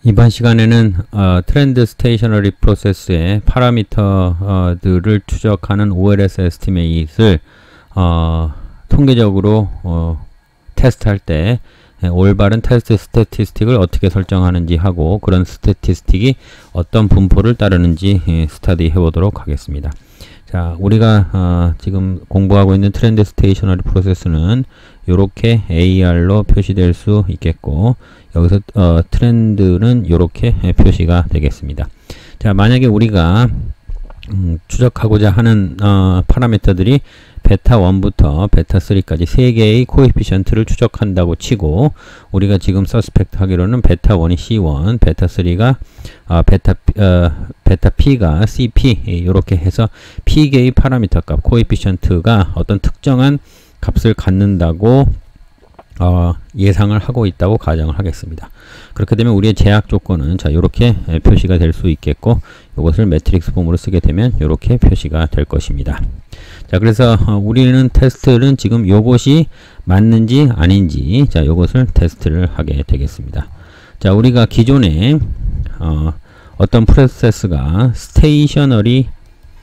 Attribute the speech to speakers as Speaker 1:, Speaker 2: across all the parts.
Speaker 1: 이번 시간에는 트렌드 스테이셔너리 프로세스의 파라미터들을 추적하는 OLS 에스티메이트를 통계적으로 테스트할 때 올바른 테스트 스태티스틱을 어떻게 설정하는지 하고, 그런 스태티스틱이 어떤 분포를 따르는지 스터디 해보도록 하겠습니다. 자, 우리가 지금 공부하고 있는 트렌드 스테이셔너리 프로세스는 요렇게 AR로 표시될 수 있겠고, 여기서 트렌드는 요렇게 표시가 되겠습니다. 자, 만약에 우리가 추적하고자 하는 파라미터들이 베타 1부터 베타 3까지 3개의 코에피션트를 추적한다고 치고, 우리가 지금 서스펙트 하기로는 베타 1이 C1, 베타 3가 베타 P가 CP, 이렇게 해서 P개의 파라미터 값, 코에피션트가 어떤 특정한 값을 갖는다고 예상을 하고 있다고 가정을 하겠습니다. 그렇게 되면 우리의 제약 조건은 자, 요렇게 표시가 될 수 있겠고, 이것을 매트릭스 폼으로 쓰게 되면 요렇게 표시가 될 것입니다. 자, 그래서 우리는 테스트는 지금 요것이 맞는지 아닌지, 자, 요것을 테스트를 하게 되겠습니다. 자, 우리가 기존에 어떤 프로세스가 스테이셔너리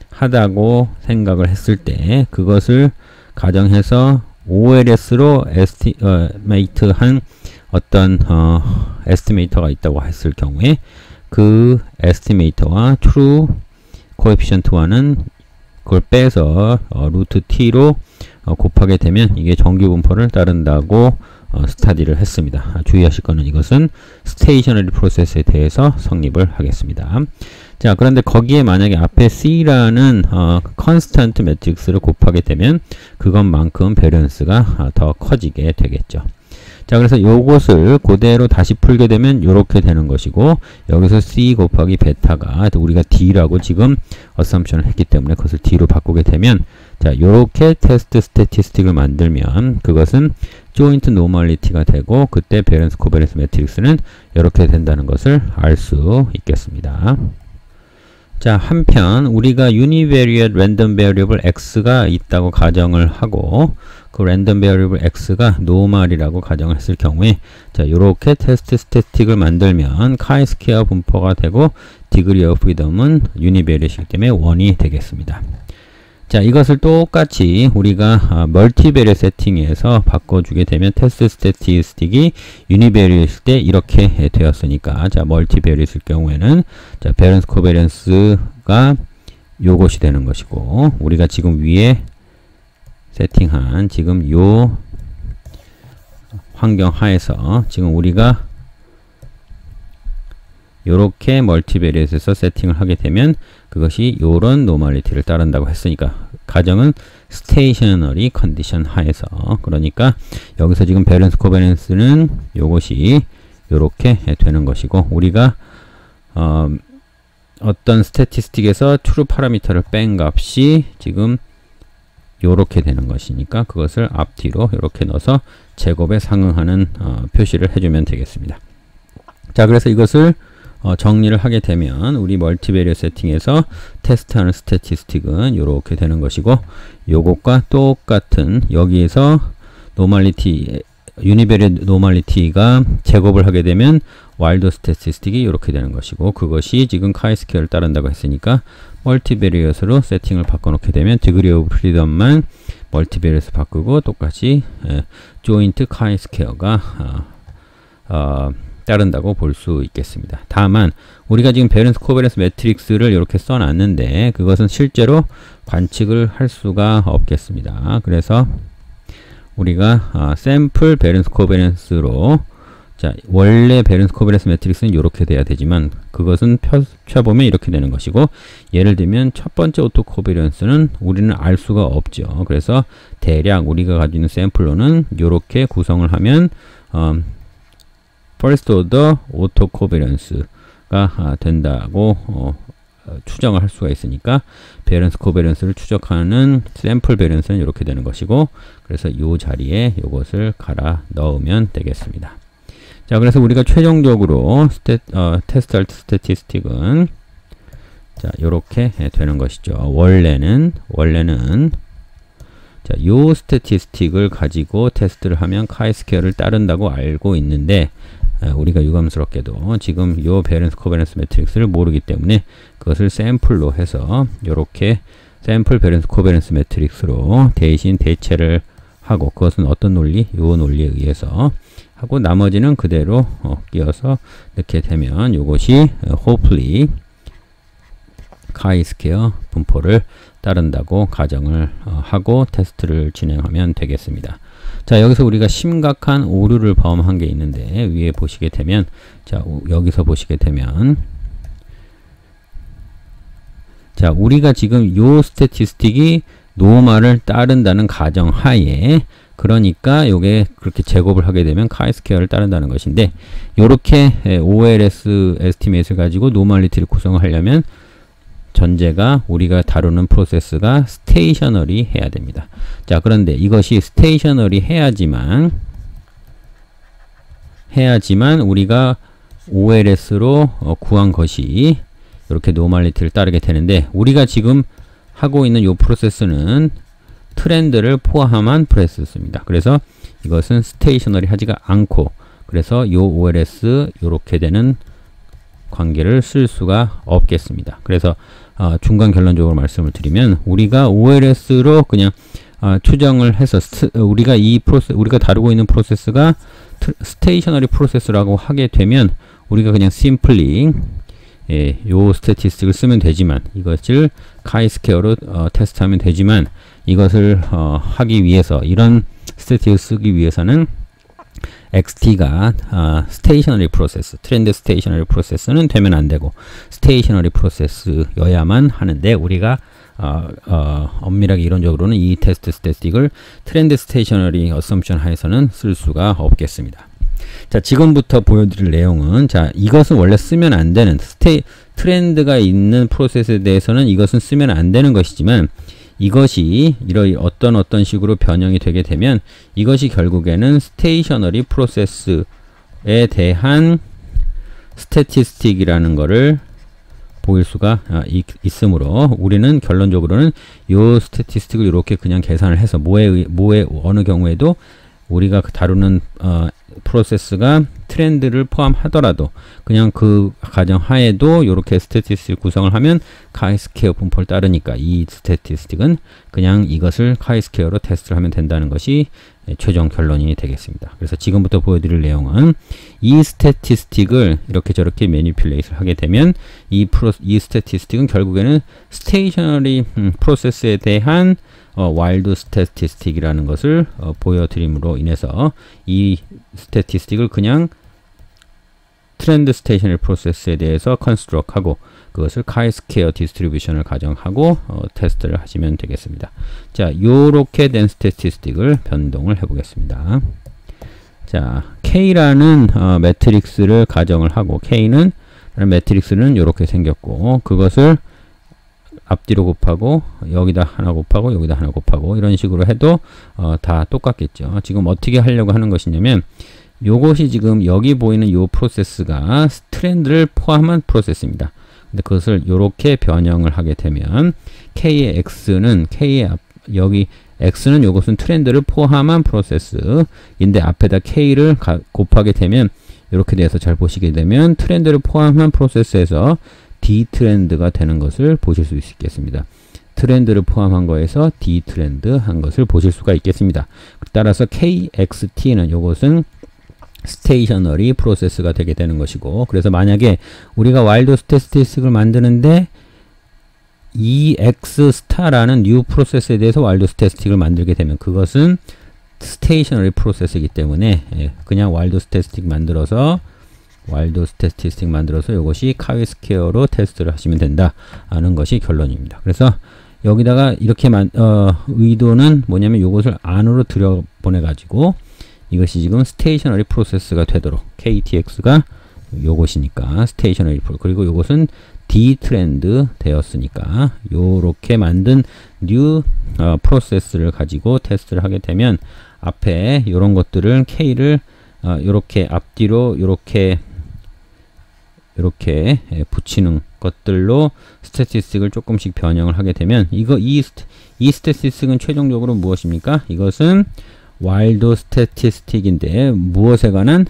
Speaker 1: 하다고 생각을 했을 때, 그것을 가정해서 OLS로 에스티메이트한 어떤 에스티메이터가 있다고 했을 경우에, 그 에스티메이터와 트루 코에피션트와는 그걸 빼서 루트 t로 곱하게 되면 이게 정규 분포를 따른다고 스터디를 했습니다. 주의하실 거는 이것은 스테이셔너리 프로세스에 대해서 성립을 하겠습니다. 자, 그런데 거기에 만약에 앞에 C라는 컨스턴트 매트릭스를 곱하게 되면 그것만큼 베리언스가 더 커지게 되겠죠. 자, 그래서 요것을 그대로 다시 풀게 되면 요렇게 되는 것이고, 여기서 C 곱하기 베타가 우리가 D라고 지금 어썸션을 했기 때문에 그것을 D로 바꾸게 되면, 자, 요렇게 테스트 스태티스틱을 만들면 그것은 조인트 노멀리티가 되고, 그때 베리언스 코베런스 매트릭스는 이렇게 된다는 것을 알 수 있겠습니다. 자, 한편 우리가 유니베리엇 랜덤 베리어블 x가 있다고 가정을 하고, 그 랜덤 베리어블 x가 노멀이라고 가정을 했을 경우에, 자, 요렇게 테스트 스태틱을 만들면 카이스퀘어 분포가 되고, 디그리 오브 프리덤은 유니베리엇이기 때문에 1이 되겠습니다. 자, 이것을 똑같이 우리가 멀티베리엇 세팅에서 바꿔주게 되면 테스트 스태티스틱이 유니베리엇일 때 이렇게 되었으니까, 자, 멀티베리엇일 경우에는 자, 베런스 코베런스가 요것이 되는 것이고, 우리가 지금 위에 세팅한 지금 요 환경 하에서 지금 우리가 요렇게 멀티베리엇에서 세팅을 하게 되면 그것이 요런 노멀리티를 따른다고 했으니까, 가정은 스테이셔너리 컨디션 하에서, 그러니까 여기서 지금 밸런스 코베런스는 요것이 요렇게 되는 것이고, 우리가 어떤 스태티스틱에서 트루 파라미터를 뺀 값이 지금 요렇게 되는 것이니까 그것을 앞뒤로 이렇게 넣어서 제곱에 상응하는 표시를 해주면 되겠습니다. 자, 그래서 이것을 정리를 하게 되면 우리 멀티베리엇 세팅에서 테스트하는 스태티스틱은 이렇게 되는 것이고, 요것과 똑같은 여기에서 노멀리티, 유니베리엇 노멀리티가 제곱을 하게 되면 와일드 스태티스틱이 이렇게 되는 것이고, 그것이 지금 카이스퀘어를 따른다고 했으니까 멀티베리엇으로 세팅을 바꿔놓게 되면 디그리 오브 프리덤만 멀티베리엇을 바꾸고 똑같이 조인트 카이스퀘어가 따른다고 볼 수 있겠습니다. 다만 우리가 지금 베런스 코베런스 매트릭스를 이렇게 써놨는데 그것은 실제로 관측을 할 수가 없겠습니다. 그래서 우리가 샘플 베런스 코베런스로, 자, 원래 베런스 코베런스 매트릭스는 이렇게 돼야 되지만 그것은 펴보면 이렇게 되는 것이고, 예를 들면 첫 번째 오토 코베런스는 우리는 알 수가 없죠. 그래서 대략 우리가 가지고 있는 샘플로는 이렇게 구성을 하면 퍼스트 오더 오토 코베런스가 된다고 추정을 할 수가 있으니까, 베런스 코베런스를 추적하는 샘플 베런스는 이렇게 되는 것이고, 그래서 이 자리에 이것을 갈아 넣으면 되겠습니다. 자, 그래서 우리가 최종적으로 테스트할 스태티스틱은 자, 요렇게 되는 것이죠. 원래는 자, 요 스태티스틱을 가지고 테스트를 하면 카이스퀘어를 따른다고 알고 있는데, 우리가 유감스럽게도 지금 요 밸런스 코베런스 매트릭스를 모르기 때문에 그것을 샘플로 해서 요렇게 샘플 밸런스 코베런스 매트릭스로 대신 대체를 하고, 그것은 어떤 논리? 요 논리에 의해서 하고, 나머지는 그대로 끼워서 넣게 되면 요것이 hopefully chi-square 분포를 따른다고 가정을 하고 테스트를 진행하면 되겠습니다. 자, 여기서 우리가 심각한 오류를 범한 게 있는데, 위에 보시게 되면, 자, 여기서 보시게 되면, 자, 우리가 지금 요 스태티스틱이 노멀을 따른다는 가정 하에, 그러니까 요게 그렇게 제곱을 하게 되면 chi-square를 따른다는 것인데, 요렇게 OLS 에스티메이트를 가지고 노멀리티를 구성을 하려면 전제가 우리가 다루는 프로세스가 스테이셔너리 해야 됩니다. 자, 그런데 이것이 스테이셔너리 해야지만 우리가 OLS로 구한 것이 이렇게 노멀리티를 따르게 되는데, 우리가 지금 하고 있는 이 프로세스는 트렌드를 포함한 프로세스입니다. 그래서 이것은 스테이셔너리 하지가 않고, 그래서 요 OLS 요렇게 되는 관계를 쓸 수가 없겠습니다. 그래서 중간 결론적으로 말씀을 드리면, 우리가 OLS로 그냥 추정을 해서 우리가 다루고 있는 프로세스가 스테이셔너리 프로세스라고 하게 되면, 우리가 그냥 심플리 요 스태티스틱을 쓰면 되지만, 이것을 chi-square로 테스트하면 되지만, 이것을 하기 위해서, 이런 스태티스틱을 쓰기 위해서는 XT가 스테이셔너리 프로세스, 트렌드 스테이셔너리 프로세스는 되면 안 되고 스테이셔너리 프로세스여야만 하는데, 우리가 엄밀하게 이론적으로는 이 테스트 스태틱을 트렌드 스테이셔너리 어썸션 하에서는 쓸 수가 없겠습니다. 자, 지금부터 보여드릴 내용은, 자, 이것은 원래 쓰면 안 되는 트렌드가 있는 프로세스에 대해서는 이것은 쓰면 안 되는 것이지만, 이것이 어떤 식으로 변형이 되게 되면 이것이 결국에는 스테이셔너리 프로세스에 대한 스태티스틱이라는 것을 보일 수가 있으므로, 우리는 결론적으로는 요 스태티스틱을 이렇게 그냥 계산을 해서 어느 경우에도 우리가 다루는 프로세스가 트렌드를 포함하더라도 그냥 그 가정 하에도 이렇게 스태티스틱 구성을 하면 chi-square 분포를 따르니까, 이 스태티스틱은 그냥 이것을 chi-square로 테스트를 하면 된다는 것이 최종 결론이 되겠습니다. 그래서 지금부터 보여드릴 내용은, 이 스태티스틱을 이렇게 저렇게 매니플레이트를 하게 되면 이 스태티스틱은 결국에는 스테이셔너리 프로세스에 대한 와일드 스태티스틱이라는 것을 보여드림으로 인해서 이 스태티스틱을 그냥 트렌드 스테이셔너리 프로세스에 대해서 컨스트럭하고 그것을 chi-square 디스트리뷰션을 가정하고 테스트를 하시면 되겠습니다. 자, 요렇게 된 스태티스틱을 변동을 해보겠습니다. 자, K라는 매트릭스를 가정을 하고, K는 매트릭스는 요렇게 생겼고, 그것을 앞뒤로 곱하고 여기다 하나 곱하고 여기다 하나 곱하고 이런 식으로 해도 다 똑같겠죠. 지금 어떻게 하려고 하는 것이냐면, 요것이 지금 여기 보이는 요 프로세스가 트렌드를 포함한 프로세스입니다. 근데 그것을 요렇게 변형을 하게 되면 K의 X는 여기 X는 요것은 트렌드를 포함한 프로세스인데, 앞에다 K를 곱하게 되면 이렇게 돼서, 잘 보시게 되면 트렌드를 포함한 프로세스에서 D 트렌드가 되는 것을 보실 수 있겠습니다. 트렌드를 포함한 거에서 D 트렌드 한 것을 보실 수가 있겠습니다. 따라서 KXT는 요것은 스테이셔너리 프로세스가 되게 되는 것이고, 그래서 만약에 우리가 와일드 스태티스틱을 만드는데 EX 스타라는 뉴 프로세스에 대해서 와일드 스태티스틱을 만들게 되면 그것은 스테이셔너리 프로세스이기 때문에 그냥 와일드 스태티스틱 만들어서 이것이 chi-square로 테스트를 하시면 된다는 것이 결론입니다. 그래서 여기다가 이렇게 의도는 뭐냐면, 이것을 안으로 들여보내 가지고 이것이 지금 스테이셔너리 프로세스가 되도록, KTX가 요것이니까 스테이셔너리 그리고 이것은 D 트렌드 되었으니까 요렇게 만든 뉴 프로세스를 가지고 테스트를 하게 되면, 앞에 요런 것들을 K를 요렇게 앞뒤로 요렇게 붙이는 것들로 스태티스틱을 조금씩 변형을 하게 되면, 이 스태티스틱은 최종적으로 무엇입니까? 이것은 와일드 스태티스틱인데 무엇에 관한?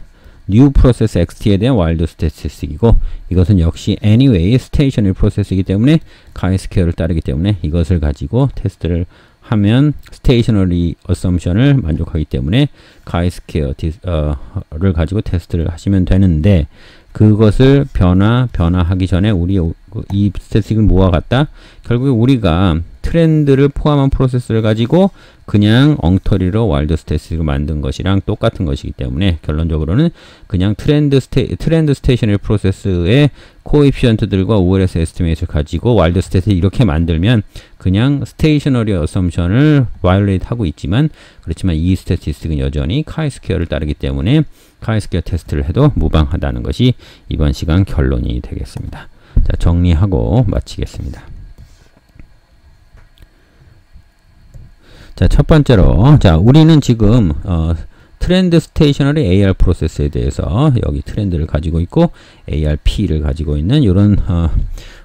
Speaker 1: new process xt에 대한 wild statistic이고 이것은 역시 anyway stationary process이기 때문에 chi-square를 따르기 때문에 이것을 가지고 테스트를 하면 stationary assumption을 만족하기 때문에 chi-square를 가지고 테스트를 하시면 되는데 그것을 변화하기 전에 우리 이 스태틱을 모아갔다 결국에 우리가 트렌드를 포함한 프로세스를 가지고 그냥 엉터리로 와일드 스태틱을 만든 것이랑 똑같은 것이기 때문에 결론적으로는 그냥 트렌드 스테이셔너리 프로세스의 코에피션트들과 OLS 에스티메이트를 가지고 와일드 스태틱 이렇게 만들면 그냥 스테이셔너리 어썸션을 바이올레이트 하고 있지만 그렇지만 이 스태티스틱은 여전히 카이스퀘어를 따르기 때문에 카이스퀘어 테스트를 해도 무방하다는 것이 이번 시간 결론이 되겠습니다. 자, 정리하고 마치겠습니다. 자, 첫 번째로, 자, 우리는 지금, 트렌드 스테이셔너리 AR 프로세스에 대해서 여기 트렌드를 가지고 있고, ARP를 가지고 있는 이런,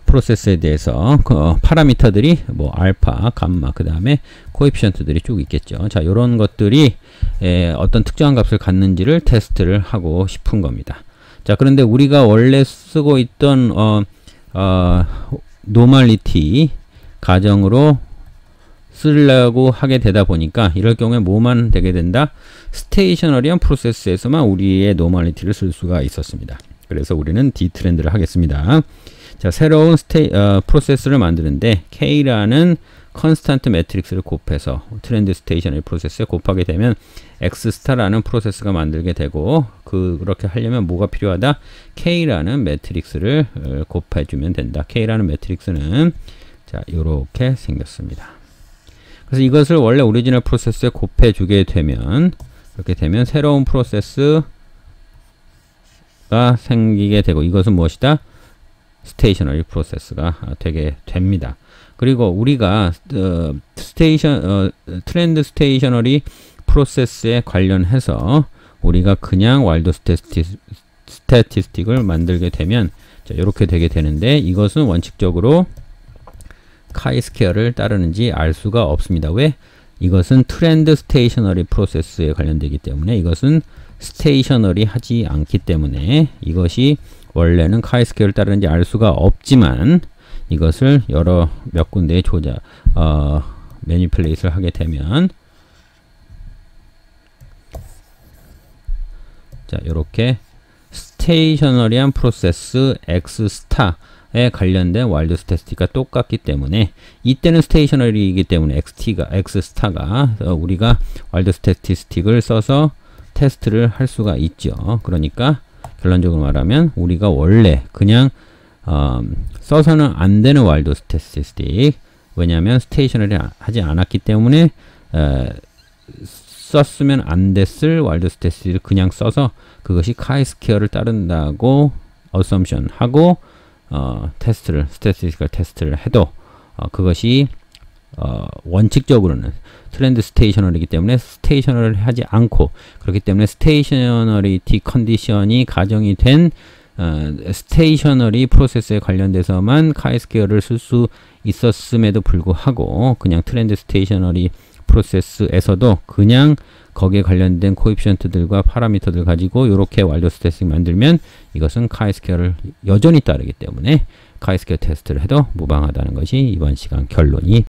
Speaker 1: 프로세스에 대해서, 파라미터들이 뭐, 알파, 감마, 그 다음에 코에피션트들이 쭉 있겠죠. 자, 요런 것들이, 어떤 특정한 값을 갖는지를 테스트를 하고 싶은 겁니다. 자, 그런데 우리가 원래 쓰고 있던, 노멀리티 가정으로 쓰려고 하게 되다 보니까 이럴 경우에 뭐만 되게 된다? 스테이셔너리한 프로세스에서만 우리의 노멀리티를 쓸 수가 있었습니다. 그래서 우리는 D트렌드를 하겠습니다. 자, 새로운 프로세스를 만드는데 K라는 컨스탄트 매트릭스를 곱해서 트렌드 스테이셔너리 프로세스에 곱하게 되면 X스타라는 프로세스가 만들게 되고 그렇게 하려면 뭐가 필요하다? K라는 매트릭스를 곱해주면 된다. K라는 매트릭스는 자, 요렇게 생겼습니다. 그래서 이것을 원래 오리지널 프로세스에 곱해주게 되면 이렇게 되면 새로운 프로세스가 생기게 되고 이것은 무엇이다? 스테이셔너리 프로세스가 되게 됩니다. 그리고 우리가 트렌드 스테이셔너리 프로세스에 관련해서 우리가 그냥 와일드 스태티스틱을 만들게 되면 자, 이렇게 되게 되는데 이것은 원칙적으로 카이스퀘어를 따르는지 알 수가 없습니다. 왜? 이것은 트렌드 스테이셔너리 프로세스에 관련되기 때문에 이것은 스테이셔너리 하지 않기 때문에 이것이 원래는 카이스퀘어를 따르는지 알 수가 없지만 이것을 몇 군데에 매니플레이트를 하게 되면 자, 요렇게 스테이셔너리한 프로세스 X스타에 관련된 와일드 스태티스틱과 똑같기 때문에 이때는 스테이셔너리이기 때문에 X스타가 우리가 와일드 스태티스틱을 써서 테스트를 할 수가 있죠. 그러니까 결론적으로 말하면 우리가 원래 그냥 써서는 안 되는 와일드 스태티스틱 왜냐하면 스테이셔너리 하지 않았기 때문에 썼으면 안 됐을 와일드 스태티스틱을 그냥 써서 그것이 카이스퀘어를 따른다고 어썸션 하고 스태티스티컬 테스트를 해도 그것이 원칙적으로는 트렌드 스테이셔너리이기 때문에 스테이셔너리를 하지 않고 그렇기 때문에 스테이셔너리티 컨디션이 가정이 된 스테이셔너리 프로세스에 관련돼서만 카이스퀘어를 쓸 수 있었음에도 불구하고 그냥 트렌드 스테이셔너리 프로세스에서도 그냥 거기에 관련된 코에피션트들과 파라미터들 가지고 이렇게 와일드 스태티스틱 만들면 이것은 카이스퀘어를 여전히 따르기 때문에 카이스퀘어 테스트를 해도 무방하다는 것이 이번 시간 결론이